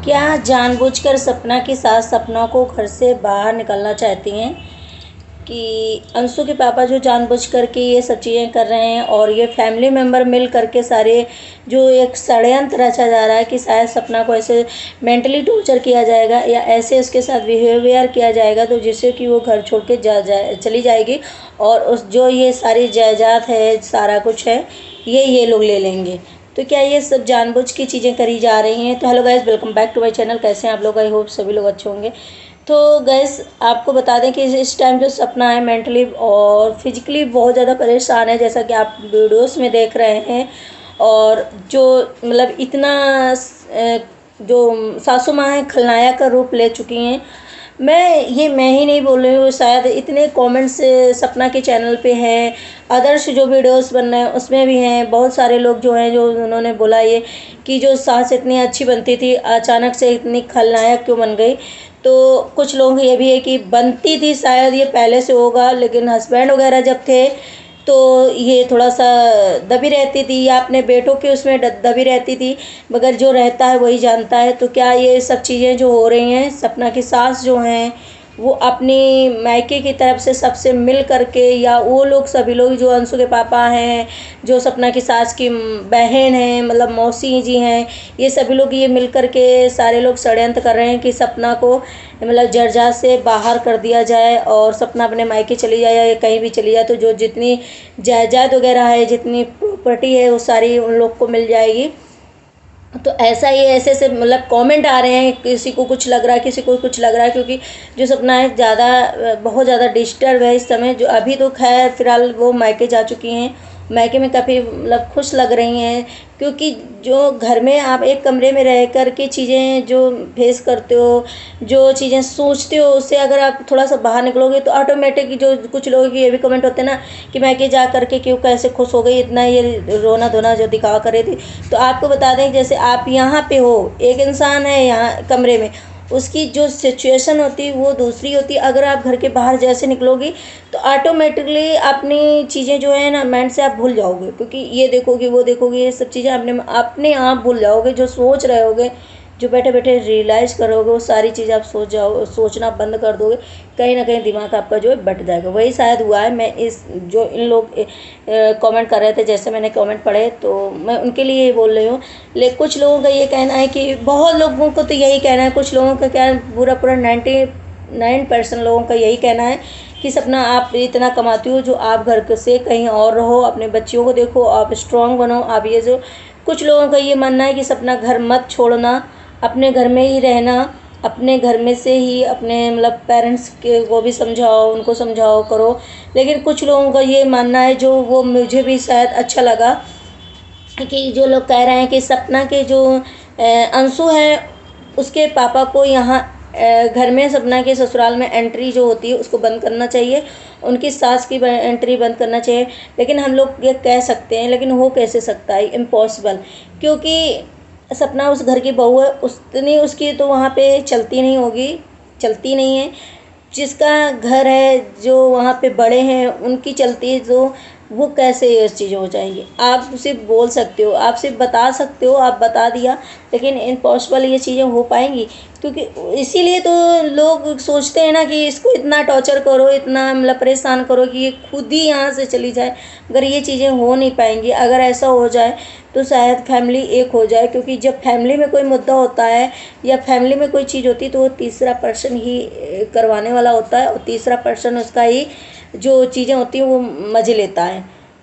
क्या जानबूझकर सपना की सास सपना को घर से बाहर निकालना चाहती हैं कि अंशु के पापा जो जानबूझ कर के ये सब चीज़ें कर रहे हैं और ये फैमिली मेम्बर मिल करके सारे जो एक षड्यंत्र रचा जा रहा है कि शायद सपना को ऐसे मेंटली टॉर्चर किया जाएगा या ऐसे उसके साथ बिहेवियर किया जाएगा तो जिससे कि वो घर छोड़ के चली जाएगी और उस जो ये सारी जायदाद है सारा कुछ है ये लोग ले लेंगे। तो क्या ये सब जानबूझ की चीज़ें करी जा रही हैं? तो hello guys, welcome back to my channel. कैसे हैं आप लोग? आई होप सभी लोग अच्छे होंगे। तो गाइस आपको बता दें कि इस टाइम जो सपना है मेंटली और फिजिकली बहुत ज़्यादा परेशान है, जैसा कि आप वीडियोस में देख रहे हैं। और जो मतलब इतना जो सासू माँ है खलनायक का रूप ले चुकी हैं। मैं ही नहीं बोल रही हूँ, शायद इतने कमेंट्स सपना के चैनल पे हैं, अदर्स जो वीडियोस बन रहे हैं उसमें भी हैं। बहुत सारे लोग जो हैं जो उन्होंने बोला ये कि जो सास इतनी अच्छी बनती थी अचानक से इतनी खलनायक क्यों बन गई। तो कुछ लोग ये भी है कि बनती थी, शायद ये पहले से होगा, लेकिन हस्बैंड वगैरह जब थे तो ये थोड़ा सा दबी रहती थी या अपने बेटों के उसमें दबी रहती थी, मगर जो रहता है वही जानता है। तो क्या ये सब चीज़ें जो हो रही हैं, सपना की सास जो हैं वो अपनी मायके की तरफ से सबसे मिल करके या वो लोग सभी लोग जो अंशु के पापा हैं, जो सपना की सास की बहन हैं, मतलब मौसी जी हैं, ये सभी लोग ये मिल करके सारे लोग षड्यंत्र कर रहे हैं कि सपना को मतलब जर्जा से बाहर कर दिया जाए और सपना अपने मायके चली जाए या कहीं भी चली जाए तो जो जितनी जायदाद वगैरह है, जितनी प्रॉपर्टी है, वो सारी उन लोग को मिल जाएगी। तो ऐसा ही ऐसे ऐसे मतलब कमेंट आ रहे हैं, किसी को कुछ लग रहा है, किसी को कुछ लग रहा है, क्योंकि जो सपना है बहुत ज़्यादा डिस्टर्ब है इस समय। जो अभी तो खैर फिलहाल वो मायके जा चुकी हैं, मायके में काफ़ी मतलब खुश लग रही हैं, क्योंकि जो घर में आप एक कमरे में रह कर के चीज़ें जो फेस करते हो, जो चीज़ें सोचते हो, उससे अगर आप थोड़ा सा बाहर निकलोगे तो ऑटोमेटिक जो कुछ लोगों की ये भी कमेंट होते हैं ना कि मायके जा करके क्यों कैसे खुश हो गई, इतना ये रोना धोना जो दिखावा कर रही थी। तो आपको बता दें जैसे आप यहाँ पे हो, एक इंसान है यहाँ कमरे में, उसकी जो सिचुएशन होती है वो दूसरी होती है। अगर आप घर के बाहर जैसे निकलोगी तो ऑटोमेटिकली अपनी चीज़ें जो है ना माइंड से आप भूल जाओगे, क्योंकि ये देखोगे वो देखोगे, ये सब चीज़ें अपने आप भूल जाओगे। जो सोच रहे होगे, जो बैठे बैठे रियलाइज़ करोगे, वो सारी चीज़ें आप सोचना बंद कर दोगे। कहीं ना कहीं दिमाग आपका जो है बट जाएगा। वही शायद हुआ है। मैं इस जो इन लोग कमेंट कर रहे थे, जैसे मैंने कमेंट पढ़े तो मैं उनके लिए ये बोल रही हूँ। लेकिन कुछ लोगों का ये कहना है कि बहुत लोगों को तो यही कहना है, कुछ लोगों का क्या है, पूरा पूरा 99% लोगों का यही कहना है कि सपना आप इतना कमाती हो, जो आप घर से कहीं और रहो, अपने बच्चियों को देखो, आप स्ट्रांग बनो। आप ये जो कुछ लोगों का ये मानना है कि सपना घर मत छोड़ना, अपने घर में ही रहना, अपने घर में से ही अपने मतलब पेरेंट्स के को भी समझाओ, उनको समझाओ करो। लेकिन कुछ लोगों का ये मानना है, जो वो मुझे भी शायद अच्छा लगा, कि जो लोग कह रहे हैं कि सपना के जो अंशु है उसके पापा को यहाँ घर में सपना के ससुराल में एंट्री जो होती है उसको बंद करना चाहिए, उनकी सास की एंट्री बंद करना चाहिए। लेकिन हम लोग ये कह सकते हैं, लेकिन हो कैसे सकता है, इम्पॉसिबल। क्योंकि सपना उस घर की बहू है, उतनी उसकी तो वहाँ पे चलती नहीं होगी, चलती नहीं है। जिसका घर है, जो वहाँ पे बड़े हैं उनकी चलती है, जो वो कैसे ये चीज़ें हो जाएंगी। आप सिर्फ बोल सकते हो, आप सिर्फ बता सकते हो, आप बता दिया, लेकिन इम्पॉसिबल ये चीज़ें हो पाएंगी। क्योंकि इसीलिए तो लोग सोचते हैं ना कि इसको इतना टॉर्चर करो, इतना मतलब परेशान करो कि ये खुद ही यहाँ से चली जाए। अगर ये चीज़ें हो नहीं पाएंगी, अगर ऐसा हो जाए तो शायद फैमिली एक हो जाए। क्योंकि जब फैमिली में कोई मुद्दा होता है या फैमिली में कोई चीज़ होती है तो वो तीसरा पर्सन ही करवाने वाला होता है और तीसरा पर्सन उसका ही जो चीज़ें होती हैं वो मज़े लेता है।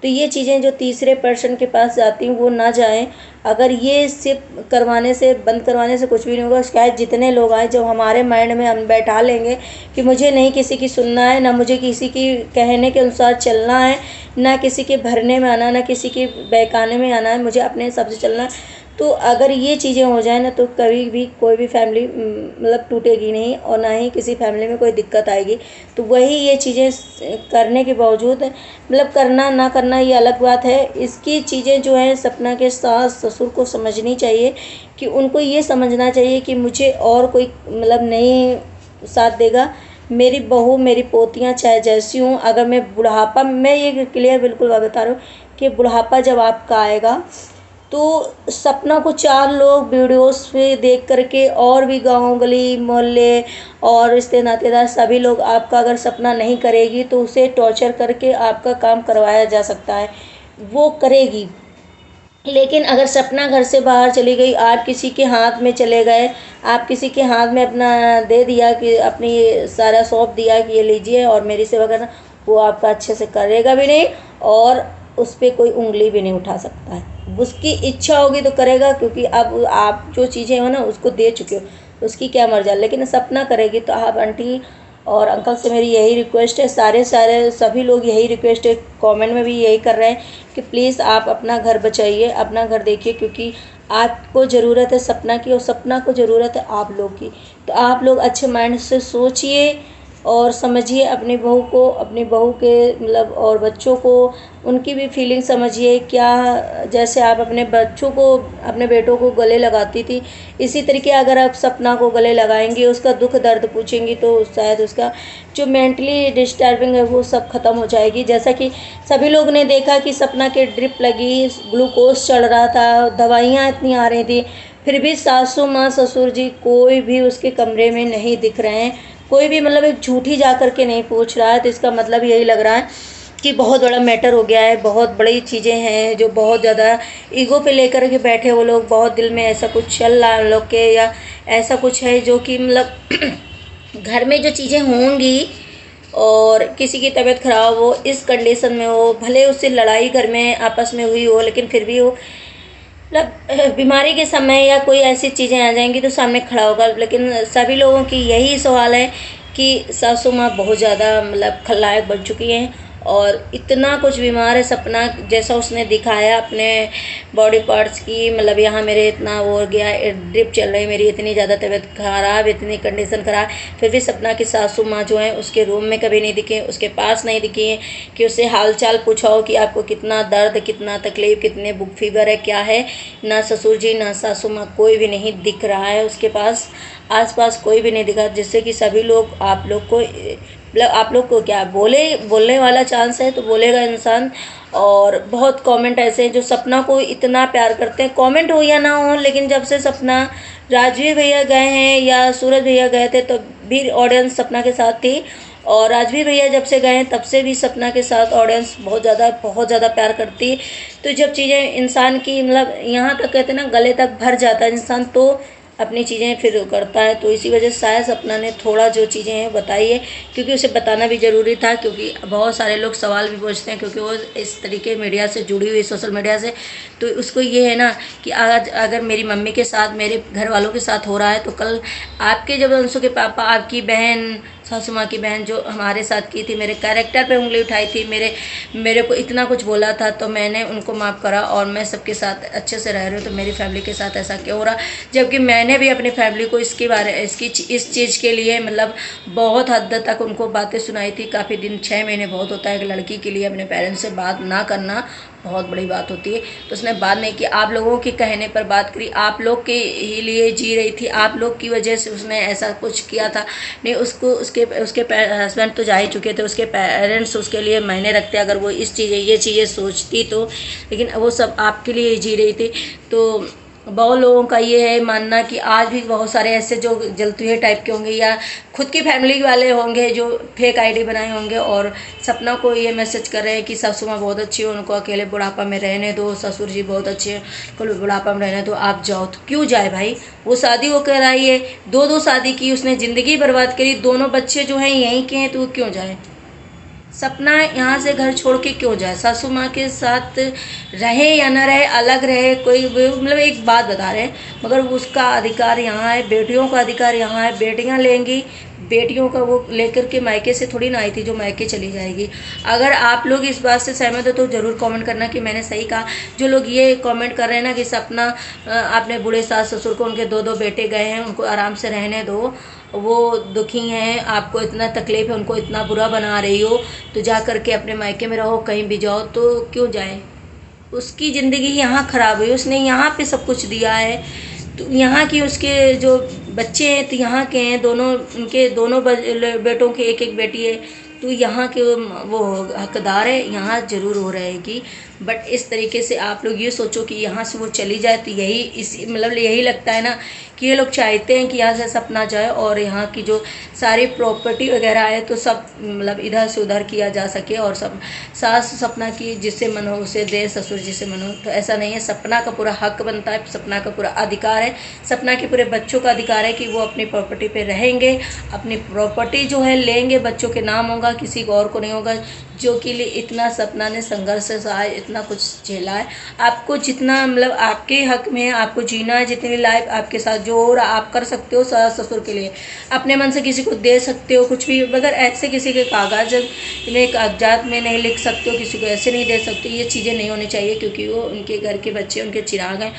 तो ये चीज़ें जो तीसरे पर्सन के पास जाती हैं वो ना जाएं। अगर ये सिर्फ करवाने से, बंद करवाने से कुछ भी नहीं होगा। शायद जितने लोग आए, जब हमारे माइंड में हम बैठा लेंगे कि मुझे नहीं किसी की सुनना है, ना मुझे किसी की कहने के अनुसार चलना है, ना किसी के भरने में आना, ना किसी के बहकाने में आना है, मुझे अपने हिसाब से चलना है। तो अगर ये चीज़ें हो जाए ना तो कभी भी कोई भी फैमिली मतलब टूटेगी नहीं और ना ही किसी फैमिली में कोई दिक्कत आएगी। तो वही ये चीज़ें करने के बावजूद मतलब करना ना करना ये अलग बात है। इसकी चीज़ें जो है सपना के सास ससुर को समझनी चाहिए, कि उनको ये समझना चाहिए कि मुझे और कोई मतलब नहीं साथ देगा। मेरी बहू, मेरी पोतियाँ चाहे जैसी हूँ, अगर मैं बुढ़ापा, मैं ये क्लियर बिल्कुल बात बता रही हूँ कि बुढ़ापा जब आपका आएगा तो सपना को 4 लोग वीडियोस पे देख करके और भी गाँव गली मोहल्ले और रिश्ते नातेदार सभी लोग आपका अगर सपना नहीं करेगी तो उसे टॉर्चर करके आपका काम करवाया जा सकता है, वो करेगी। लेकिन अगर सपना घर से बाहर चली गई, आप किसी के हाथ में चले गए, आप किसी के हाथ में अपना दे दिया कि अपनी सारा सौंप दिया कि ये लीजिए और मेरी सेवा करना, वो आपका अच्छे से करेगा भी नहीं और उस पर कोई उंगली भी नहीं उठा सकता है। उसकी इच्छा होगी तो करेगा, क्योंकि अब आप जो चीज़ें हो ना उसको दे चुके हो, उसकी क्या मर्जी। लेकिन सपना करेगी तो आप आंटी और अंकल से मेरी यही रिक्वेस्ट है, सारे सारे सभी लोग यही रिक्वेस्ट है, कमेंट में भी यही कर रहे हैं कि प्लीज़ आप अपना घर बचाइए, अपना घर देखिए, क्योंकि आपको ज़रूरत है सपना की और सपना को ज़रूरत है आप लोग की। तो आप लोग अच्छे माइंड से सोचिए और समझिए अपनी बहू को, अपनी बहू के मतलब और बच्चों को, उनकी भी फीलिंग समझिए। क्या जैसे आप अपने बच्चों को, अपने बेटों को गले लगाती थी, इसी तरीके अगर आप सपना को गले लगाएंगी, उसका दुख दर्द पूछेंगी, तो शायद उसका जो मेंटली डिस्टर्बिंग है वो सब खत्म हो जाएगी। जैसा कि सभी लोग ने देखा कि सपना के ड्रिप लगी, ग्लूकोज चढ़ रहा था, दवाइयाँ इतनी आ रही थी, फिर भी सासू माँ ससुर जी कोई भी उसके कमरे में नहीं दिख रहे हैं, कोई भी मतलब एक झूठी जा कर के नहीं पूछ रहा है। तो इसका मतलब यही लग रहा है कि बहुत बड़ा मैटर हो गया है, बहुत बड़ी चीज़ें हैं जो बहुत ज़्यादा ईगो पे लेकर के बैठे वो लोग, बहुत दिल में ऐसा कुछ चल रहा है लोग के, या ऐसा कुछ है जो कि मतलब घर में जो चीज़ें होंगी और किसी की तबीयत खराब हो, इस कंडीशन में हो, भले उससे लड़ाई घर में आपस में हुई हो, लेकिन फिर भी वो मतलब बीमारी के समय या कोई ऐसी चीज़ें आ जाएंगी तो सामने खड़ा होगा। लेकिन सभी लोगों की यही सवाल है कि सासू माँ बहुत ज़्यादा मतलब खलनायक बन चुकी हैं और इतना कुछ बीमार है। सपना जैसा उसने दिखाया अपने बॉडी पार्ट्स की, मतलब यहाँ मेरे इतना वो हो गया, ड्रिप चल रही, मेरी इतनी ज़्यादा तबीयत खराब, इतनी कंडीशन खराब, फिर भी सपना की सासू माँ जो है उसके रूम में कभी नहीं दिखे, उसके पास नहीं दिखी है कि उससे हाल चाल पूछा हो कि आपको कितना दर्द, कितना तकलीफ, कितने बुक फीवर है, क्या है। ना ससुर जी ना सासू माँ कोई भी नहीं दिख रहा है उसके पास, आसपास कोई भी नहीं दिखा, जिससे कि सभी लोग आप लोग को मतलब आप लोग को क्या बोलने वाला चांस है तो बोलेगा इंसान। और बहुत कमेंट ऐसे हैं जो सपना को इतना प्यार करते हैं, कमेंट हो या ना हो, लेकिन जब से सपना राजवीर भैया गए हैं या सूरज भैया गए थे तो भी ऑडियंस सपना के साथ थी, और राजवीर भैया जब से गए हैं तब से भी सपना के साथ ऑडियंस बहुत ज़्यादा प्यार करती है। तो जब चीज़ें इंसान की मतलब यहाँ तक कहते हैं ना गले तक भर जाता है इंसान, तो अपनी चीज़ें फिर करता है। तो इसी वजह से शायद सपना ने थोड़ा जो चीज़ें हैं बताई है, क्योंकि उसे बताना भी ज़रूरी था, क्योंकि बहुत सारे लोग सवाल भी पूछते हैं, क्योंकि वो इस तरीके मीडिया से जुड़ी हुई, सोशल मीडिया से। तो उसको ये है ना कि आज अगर मेरी मम्मी के साथ, मेरे घर वालों के साथ हो रहा है, तो कल आपके जब अंशु के पापा, आपकी बहन, सासू माँ की बहन जो हमारे साथ की थी, मेरे कैरेक्टर पे उंगली उठाई थी, मेरे को इतना कुछ बोला था, तो मैंने उनको माफ़ करा और मैं सबके साथ अच्छे से रह रही हूँ। तो मेरी फैमिली के साथ ऐसा क्यों हो रहा, जबकि मैंने भी अपनी फैमिली को इस चीज़ के लिए मतलब बहुत हद तक उनको बातें सुनाई थी। काफ़ी दिन, 6 महीने बहुत होता है एक लड़की के लिए अपने पेरेंट्स से बात ना करना, बहुत बड़ी बात होती है। तो उसने बाद में कि आप लोगों के कहने पर बात करी, आप लोग के ही लिए जी रही थी, आप लोग की वजह से उसने ऐसा कुछ किया था। नहीं, उसको उसके हस्बैंड तो जा ही चुके थे, उसके पेरेंट्स उसके लिए मायने रखते अगर वो ये चीज़ें सोचती तो, लेकिन वो सब आपके लिए जी रही थी। तो बहुत लोगों का ये है मानना कि आज भी बहुत सारे ऐसे जो जलते हुए टाइप के होंगे या खुद की फैमिली वाले होंगे जो फेक आईडी बनाए होंगे और सपना को ये मैसेज कर रहे हैं कि सासू माँ बहुत अच्छी है, उनको अकेले बुढ़ापा में रहने दो, ससुर जी बहुत अच्छे हैं, उनको बुढ़ापा में रहने दो, आप जाओ। तो क्यों जाए भाई, वो शादी होकर आई है, दो शादी की, उसने ज़िंदगी बर्बाद करी, दोनों बच्चे जो हैं यहीं के हैं, तो वो क्यों जाए। सपना यहाँ से घर छोड़ के क्यों जाए, सासू माँ के साथ रहे या न रहे, अलग रहे, कोई मतलब एक बात बता रहे हैं, मगर उसका अधिकार यहाँ है, बेटियों का अधिकार यहाँ है, बेटियाँ लेंगी, बेटियों का वो लेकर के मायके से थोड़ी ना आई थी जो मायके चली जाएगी। अगर आप लोग इस बात से सहमत हो तो ज़रूर कमेंट करना कि मैंने सही कहा। जो लोग ये कमेंट कर रहे हैं ना कि सपना आपने बूढ़े सास ससुर को, उनके 2 बेटे गए हैं, उनको आराम से रहने दो, वो दुखी हैं, आपको इतना तकलीफ है, उनको इतना बुरा बना रही हो, तो जा कर के अपने मायके में रहो, कहीं भी जाओ, तो क्यों जाए। उसकी ज़िंदगी यहाँ ख़राब हुई, उसने यहाँ पे सब कुछ दिया है, तो यहाँ की उसके जो बच्चे हैं तो यहाँ के हैं, उनके दोनों बेटों के एक एक बेटी है, तो यहाँ के वो हकदार है, यहाँ ज़रूर हो रहेगी। बट इस तरीके से आप लोग ये सोचो कि यहाँ से वो चली जाए, तो यही इसी मतलब यही लगता है ना कि ये लोग चाहते हैं कि यहाँ से सपना जाए और यहाँ की जो सारी प्रॉपर्टी वगैरह है तो सब मतलब इधर से उधर किया जा सके, और सब सास सपना की जिससे मन हो उसे दे, ससुर जिसे मन हो। तो ऐसा नहीं है, सपना का पूरा हक बनता है, सपना का पूरा अधिकार है, सपना के पूरे बच्चों का अधिकार है कि वो अपनी प्रॉपर्टी पे रहेंगे, अपनी प्रॉपर्टी जो है लेंगे, बच्चों के नाम होगा, किसी को और को नहीं होगा। जो कि लिए इतना सपना ने संघर्ष से सहा है, इतना कुछ झेला है। आपको जितना मतलब आपके हक में है, आपको जीना है, जितनी लाइफ आपके साथ जो हो रहा आप कर सकते हो सास ससुर के लिए, अपने मन से किसी को दे सकते हो कुछ भी, मगर ऐसे किसी के कागजात में नहीं लिख सकते हो, किसी को ऐसे नहीं दे सकते। ये चीज़ें नहीं होनी चाहिए, क्योंकि वो उनके घर के बच्चे, उनके चिराग हैं,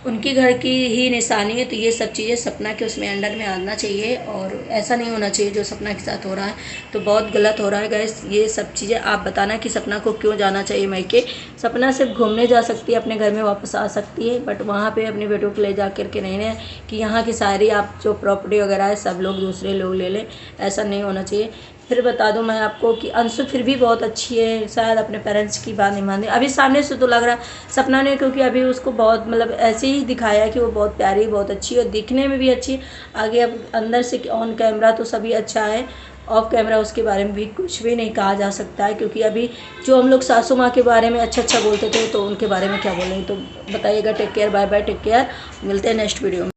उनकी घर की ही निशानी है। तो ये सब चीज़ें सपना के उसमें अंडर में आना चाहिए, और ऐसा नहीं होना चाहिए जो सपना के साथ हो रहा है। तो बहुत गलत हो रहा है गाइस। ये सब चीज़ें आप बताना कि सपना को क्यों जाना चाहिए मायके। सपना सिर्फ घूमने जा सकती है, अपने घर में वापस आ सकती है, बट वहाँ पे अपने बेटों को ले जा कर के नहीं कि यहाँ की सारी आप जो प्रॉपर्टी वगैरह है सब लोग दूसरे लोग ले लें। ऐसा नहीं होना चाहिए। फिर बता दूं मैं आपको कि अंशु फिर भी बहुत अच्छी है, शायद अपने पेरेंट्स की बात नहीं मानती अभी। सामने से तो लग रहा सपना ने, क्योंकि अभी उसको बहुत मतलब ऐसे ही दिखाया है कि वो बहुत प्यारी, बहुत अच्छी है, और दिखने में भी अच्छी है। आगे अब अंदर से ऑन कैमरा तो सभी अच्छा है, ऑफ कैमरा उसके बारे में भी कुछ भी नहीं कहा जा सकता है, क्योंकि अभी जो हम लोग सासू माँ के बारे में अच्छा बोलते थे, तो उनके बारे में क्या बोलेंगे। तो बताइएगा। Take care, bye bye, take care. मिलते हैं नेक्स्ट वीडियो में।